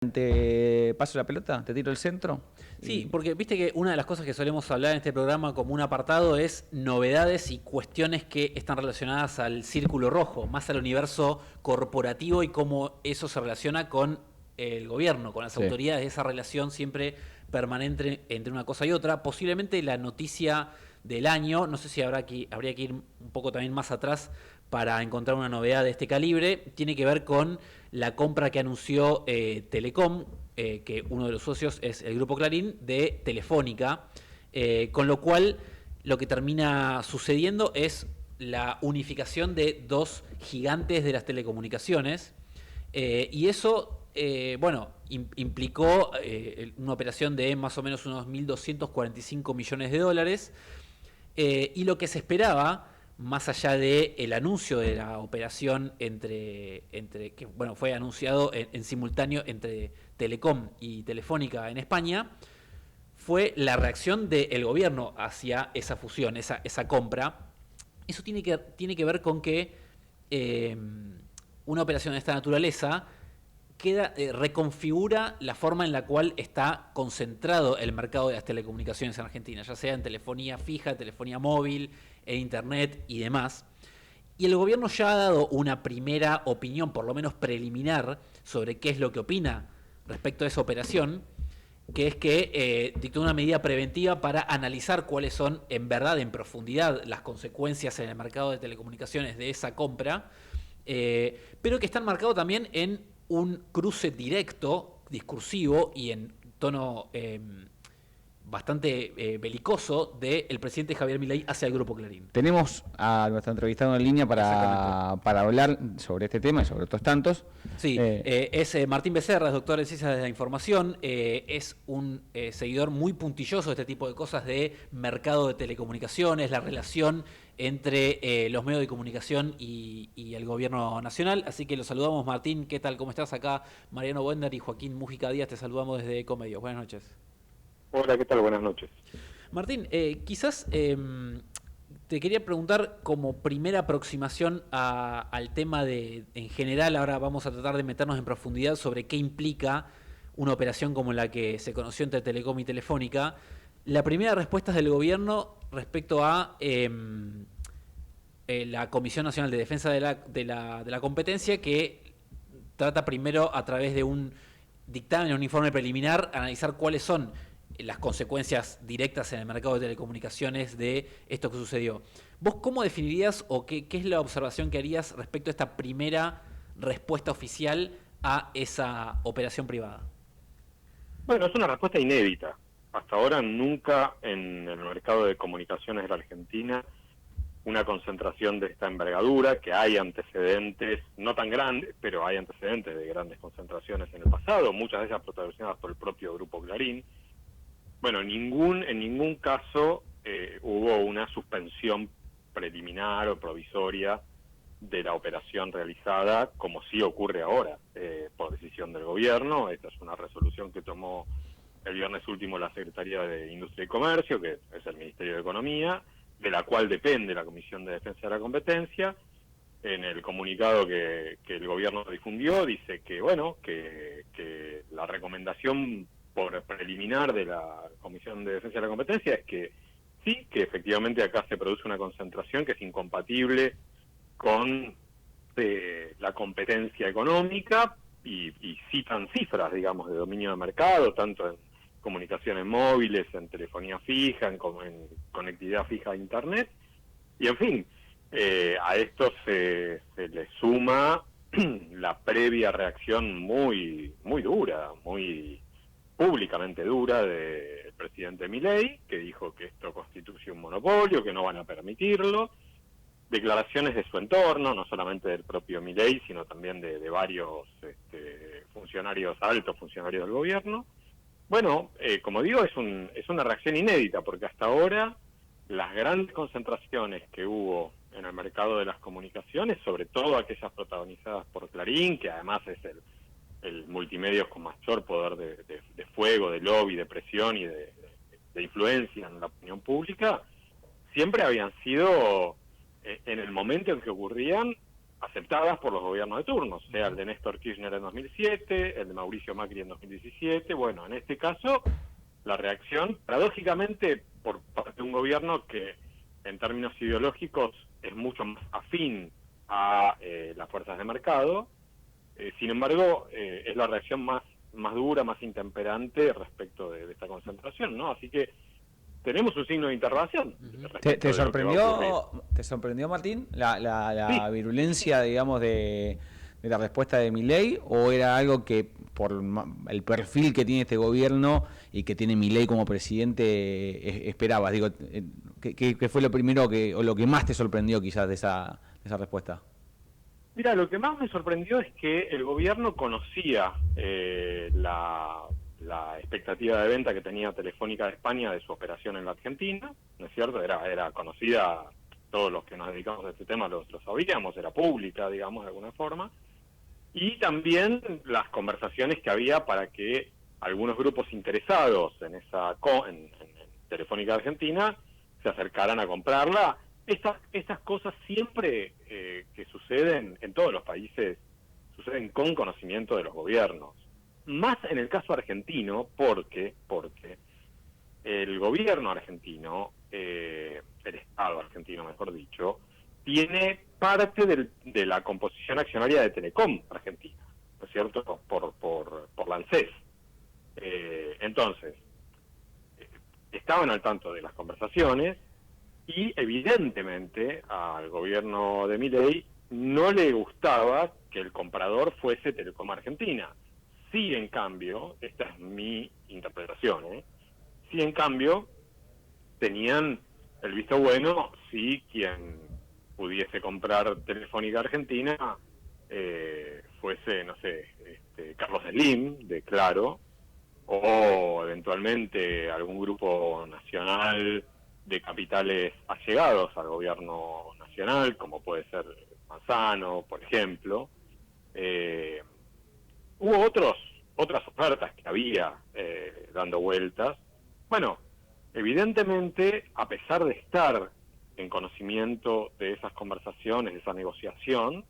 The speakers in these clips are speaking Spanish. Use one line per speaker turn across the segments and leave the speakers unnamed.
Cristian, te paso la pelota, te tiro el centro.
Sí, porque viste que una de las cosas que solemos hablar en este programa como un apartado es novedades y cuestiones que están relacionadas al círculo rojo, más al universo corporativo y cómo eso se relaciona con el gobierno, con las autoridades, esa relación siempre permanente entre una cosa y otra. Posiblemente la noticia del año, no sé si habría que ir un poco también más atrás para encontrar una novedad de este calibre, tiene que ver con la compra que anunció Telecom, que uno de los socios es el Grupo Clarín, de Telefónica, con lo cual lo que termina sucediendo es la unificación de dos gigantes de las telecomunicaciones, y eso, implicó una operación de más o menos unos 1.245 millones de dólares, y lo que se esperaba, más allá del anuncio de la operación que fue anunciado en simultáneo entre Telecom y Telefónica en España, fue la reacción del gobierno hacia esa fusión, esa compra. Eso tiene que ver con que una operación de esta naturaleza reconfigura la forma en la cual está concentrado el mercado de las telecomunicaciones en Argentina, ya sea en telefonía fija, telefonía móvil, en internet y demás. Y el gobierno ya ha dado una primera opinión, por lo menos preliminar, sobre qué es lo que opina respecto a esa operación, que es que dictó una medida preventiva para analizar cuáles son en verdad, en profundidad, las consecuencias en el mercado de telecomunicaciones de esa compra, pero que están marcados también en un cruce directo, discursivo y en tono bastante belicoso del presidente Javier Milei hacia el Grupo Clarín.
Tenemos a nuestro entrevistado en línea para hablar sobre este tema y sobre otros tantos.
Sí, es Martín Becerra, es doctor en Ciencias de la Información, es un seguidor muy puntilloso de este tipo de cosas de mercado de telecomunicaciones, la relación entre los medios de comunicación y el gobierno nacional. Así que los saludamos, Martín. ¿Qué tal? ¿Cómo estás? Acá Mariano Bender y Joaquín Mújica Díaz, te saludamos desde Ecomedios. Buenas noches.
Hola, ¿qué tal? Buenas noches.
Martín, quizás te quería preguntar como primera aproximación al tema en general, ahora vamos a tratar de meternos en profundidad sobre qué implica una operación como la que se conoció entre Telecom y Telefónica. La primera respuesta es del gobierno respecto a la Comisión Nacional de Defensa de la Competencia, que trata primero a través de un dictamen, un informe preliminar, analizar cuáles son las consecuencias directas en el mercado de telecomunicaciones de esto que sucedió. ¿Vos cómo definirías o qué es la observación que harías respecto a esta primera respuesta oficial a esa operación privada?
Bueno, es una respuesta inédita. Hasta ahora nunca en el mercado de comunicaciones de la Argentina una concentración de esta envergadura, que hay antecedentes, no tan grandes, pero hay antecedentes de grandes concentraciones en el pasado, muchas de ellas protagonizadas por el propio Grupo Clarín. Bueno, en ningún caso hubo una suspensión preliminar o provisoria de la operación realizada, como sí ocurre ahora, por decisión del gobierno. Esta es una resolución que tomó el viernes último la Secretaría de Industria y Comercio, que es el Ministerio de Economía, de la cual depende la Comisión de Defensa de la Competencia. En el comunicado que el gobierno difundió dice que, bueno, que la recomendación por preliminar de la Comisión de Defensa de la Competencia es que sí, que efectivamente acá se produce una concentración que es incompatible con la competencia económica y citan cifras, digamos, de dominio de mercado, tanto en comunicaciones móviles, en telefonía fija, en conectividad fija a Internet, y en fin, a esto se le suma la previa reacción muy dura, muy públicamente dura del presidente Milei, que dijo que esto constituye un monopolio, que no van a permitirlo. Declaraciones de su entorno, no solamente del propio Milei, sino también de varios funcionarios, altos funcionarios del gobierno. Bueno, como digo, es una reacción inédita, porque hasta ahora las grandes concentraciones que hubo en el mercado de las comunicaciones, sobre todo aquellas protagonizadas por Clarín, que además es el multimedios con mayor poder de fuego, de lobby, de presión y de influencia en la opinión pública, siempre habían sido, en el momento en que ocurrían, aceptadas por los gobiernos de turno, sea el de Néstor Kirchner en 2007, el de Mauricio Macri en 2017. Bueno, en este caso, la reacción, paradójicamente, por parte de un gobierno que en términos ideológicos es mucho más afín a las fuerzas de mercado, sin embargo, es la reacción más dura, más intemperante respecto de esta concentración, ¿no? Así que tenemos un signo de interrogación.
¿Te sorprendió, Martín, la
Sí.
virulencia, digamos, de la respuesta de Milei, o era algo que por el perfil que tiene este gobierno y que tiene Milei como presidente esperabas? Digo, ¿qué fue lo primero o lo que más te sorprendió quizás de esa respuesta?
Mira, lo que más me sorprendió es que el gobierno conocía la expectativa de venta que tenía Telefónica de España de su operación en la Argentina, ¿no es cierto? Era conocida, todos los que nos dedicamos a este tema lo sabíamos, era pública, digamos, de alguna forma, y también las conversaciones que había para que algunos grupos interesados en en Telefónica Argentina se acercaran a comprarla. Estas cosas siempre que suceden en todos los países, suceden con conocimiento de los gobiernos. Más en el caso argentino, porque el gobierno argentino, el Estado argentino, mejor dicho, tiene parte de la composición accionaria de Telecom Argentina, ¿no es cierto?, por la ANSES. Entonces, estaban al tanto de las conversaciones, y evidentemente al gobierno de Milei no le gustaba que el comprador fuese Telecom Argentina. Sí, en cambio, esta es mi interpretación, sí, en cambio, tenían el visto bueno si quien pudiese comprar Telefónica Argentina fuese, no sé, Carlos Slim, de Claro, o eventualmente algún grupo nacional de capitales allegados al gobierno nacional, como puede ser Manzano, por ejemplo. Hubo otras ofertas que había dando vueltas. Bueno, evidentemente, a pesar de estar en conocimiento de esas conversaciones, de esa negociación,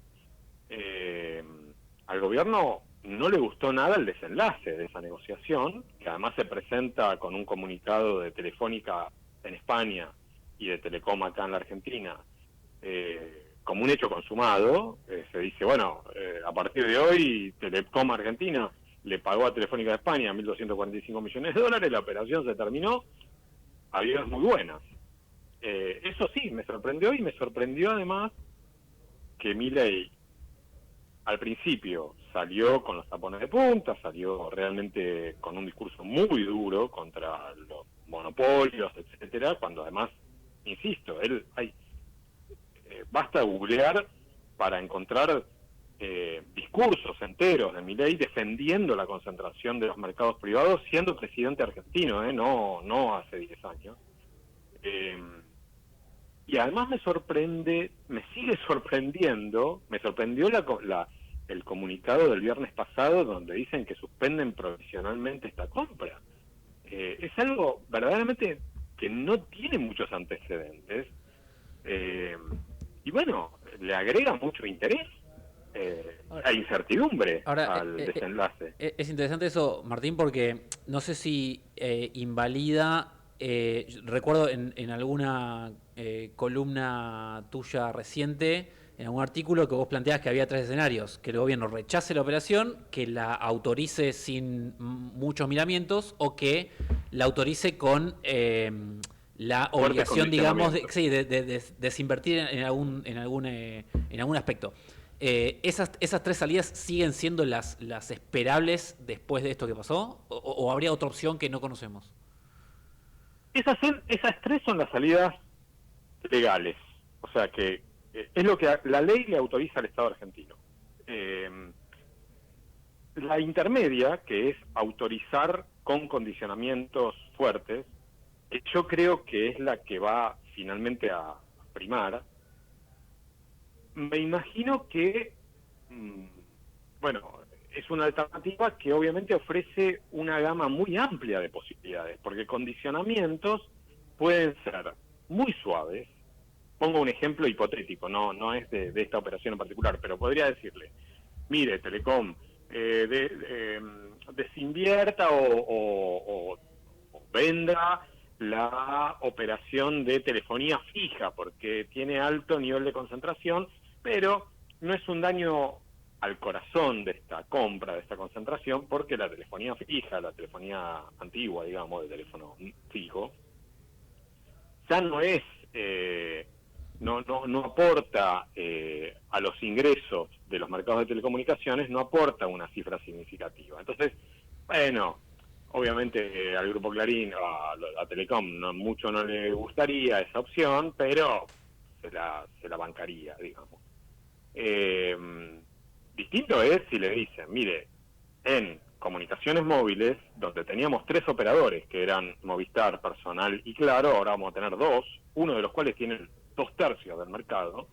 al gobierno no le gustó nada el desenlace de esa negociación, que además se presenta con un comunicado de Telefónica en España y de Telecom acá en la Argentina, como un hecho consumado. Se dice, bueno, a partir de hoy Telecom Argentina le pagó a Telefónica de España 1.245 millones de dólares, la operación se terminó, adiós, muy buenas. Eso sí, me sorprendió, y me sorprendió además que Milei al principio salió con los tapones de punta, salió realmente con un discurso muy duro contra los monopolios, etcétera, cuando además, insisto, basta googlear para encontrar discursos enteros de Milei defendiendo la concentración de los mercados privados siendo presidente argentino, no hace 10 años. Y además me sigue sorprendiendo, me sorprendió el comunicado del viernes pasado donde dicen que suspenden provisionalmente esta compra. Es algo verdaderamente que no tiene muchos antecedentes, y bueno, le agrega mucho interés a incertidumbre al desenlace.
Es interesante eso, Martín, porque no sé si invalida, recuerdo en alguna columna tuya reciente, en algún artículo, que vos planteabas que había 3 escenarios: que el gobierno rechace la operación, que la autorice sin muchos miramientos, o que la autorice con la obligación, digamos, de desinvertir en algún aspecto. ¿Esas 3 salidas siguen siendo las esperables después de esto que pasó? ¿O habría otra opción que no conocemos?
Esas 3 son las salidas legales. O sea que es lo que la ley le autoriza al Estado argentino. La intermedia, que es autorizar con condicionamientos fuertes, que yo creo que es la que va finalmente a primar, me imagino que, bueno, es una alternativa que obviamente ofrece una gama muy amplia de posibilidades, porque condicionamientos pueden ser muy suaves, pongo un ejemplo hipotético, no es de esta operación en particular, pero podría decirle, mire, Telecom, desinvierta o venda la operación de telefonía fija, porque tiene alto nivel de concentración, pero no es un daño al corazón de esta compra, de esta concentración, porque la telefonía fija, la telefonía antigua, digamos, de teléfono fijo, ya no es, no aporta a los ingresos de los mercados de telecomunicaciones, no aporta una cifra significativa. Entonces, bueno, obviamente al Grupo Clarín, a Telecom, mucho no le gustaría esa opción, pero se la bancaría, digamos. Distinto es si le dicen, mire, en comunicaciones móviles, donde teníamos 3 operadores, que eran Movistar, Personal y Claro, ahora vamos a tener 2, uno de los cuales tiene 2/3 del mercado,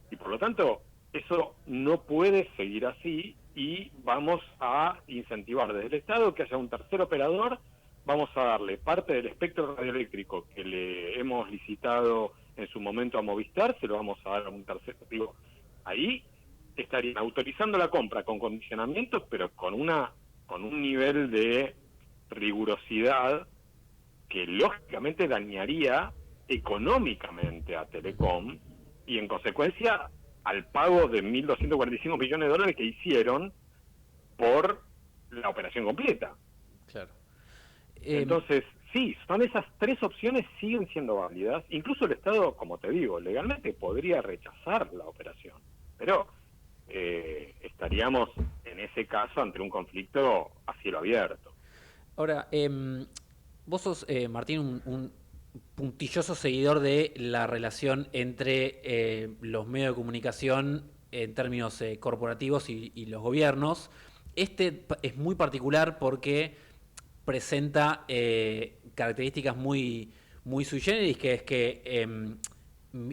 y por lo tanto, eso no puede seguir así, y vamos a incentivar desde el Estado que haya un tercer operador, vamos a darle parte del espectro radioeléctrico que le hemos licitado en su momento a Movistar, se lo vamos a dar a un tercer, digo, ahí estarían autorizando la compra con condicionamientos, pero con un nivel de rigurosidad que lógicamente dañaría económicamente a Telecom y en consecuencia al pago de $1.245 millones que hicieron por la operación completa.
Claro.
Entonces, sí, son esas 3 opciones, siguen siendo válidas. Incluso el Estado, como te digo, legalmente podría rechazar la operación, pero estaríamos en ese caso ante un conflicto a cielo abierto.
Ahora, vos sos, Martín, un puntilloso seguidor de la relación entre los medios de comunicación en términos corporativos y los gobiernos. Este es muy particular porque presenta características muy sui generis, que es que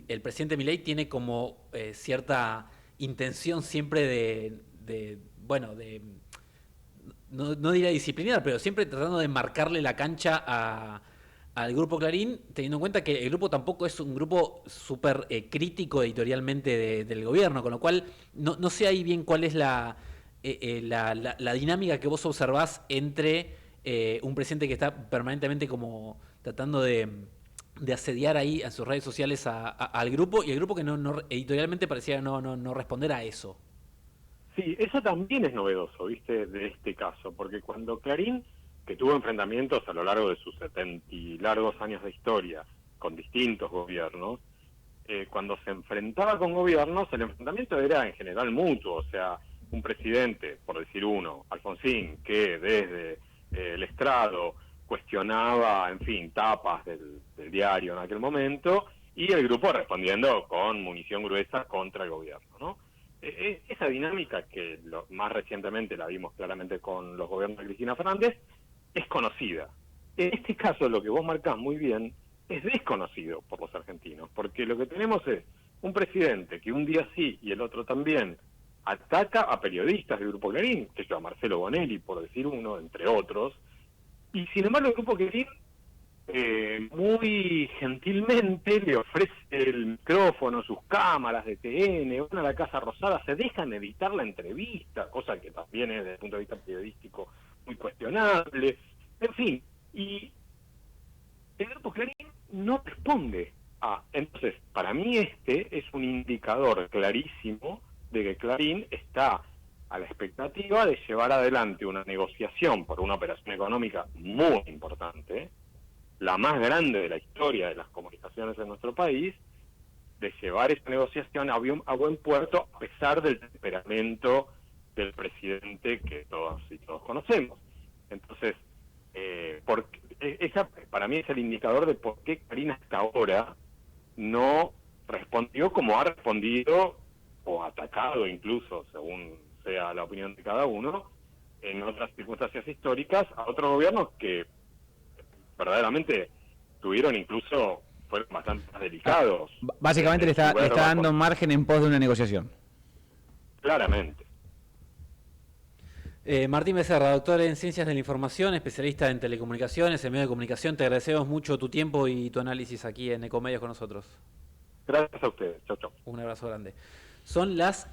el presidente Milei tiene como cierta intención siempre no diría disciplinar, pero siempre tratando de marcarle la cancha al Grupo Clarín, teniendo en cuenta que el grupo tampoco es un grupo súper crítico editorialmente del gobierno, con lo cual no sé ahí bien cuál es la dinámica que vos observás entre un presidente que está permanentemente como tratando de asediar ahí a sus redes sociales al grupo, y el grupo que editorialmente parecía no responder a eso.
Sí, eso también es novedoso, ¿viste? De este caso, porque cuando Clarín, que tuvo enfrentamientos a lo largo de sus 70 y largos años de historia con distintos gobiernos, cuando se enfrentaba con gobiernos, el enfrentamiento era en general mutuo, o sea, un presidente, por decir uno, Alfonsín, que desde el estrado cuestionaba, en fin, tapas del diario en aquel momento, y el grupo respondiendo con munición gruesa contra el gobierno, ¿no? Esa dinámica, que más recientemente la vimos claramente con los gobiernos de Cristina Fernández, es conocida. En este caso, lo que vos marcás muy bien es desconocido por los argentinos, porque lo que tenemos es un presidente que un día sí y el otro también ataca a periodistas del Grupo Clarín, que yo a Marcelo Bonelli, por decir uno, entre otros, y sin embargo el Grupo Clarín muy gentilmente le ofrece el micrófono, sus cámaras de TN, van a la Casa Rosada, se dejan editar la entrevista, cosa que también es desde el punto de vista periodístico muy cuestionable, en fin, y el Grupo Clarín no responde entonces, para mí este es un indicador clarísimo de que Clarín está a la expectativa de llevar adelante una negociación por una operación económica muy importante, la más grande de la historia de las comunicaciones en nuestro país, de llevar esta negociación a buen puerto a pesar del temperamento del presidente que todos y todos conocemos. Entonces, esa para mí es el indicador de por qué Clarín hasta ahora no respondió como ha respondido o atacado incluso, según sea la opinión de cada uno, en otras circunstancias históricas, a otros gobiernos que verdaderamente fueron bastante más delicados.
Básicamente le está dando margen en pos de una negociación.
Claramente.
Martín Becerra, doctor en Ciencias de la Información, especialista en telecomunicaciones, en medios de comunicación, te agradecemos mucho tu tiempo y tu análisis aquí en Ecomedios con nosotros.
Gracias a ustedes. Chau, chau.
Un abrazo grande. Son las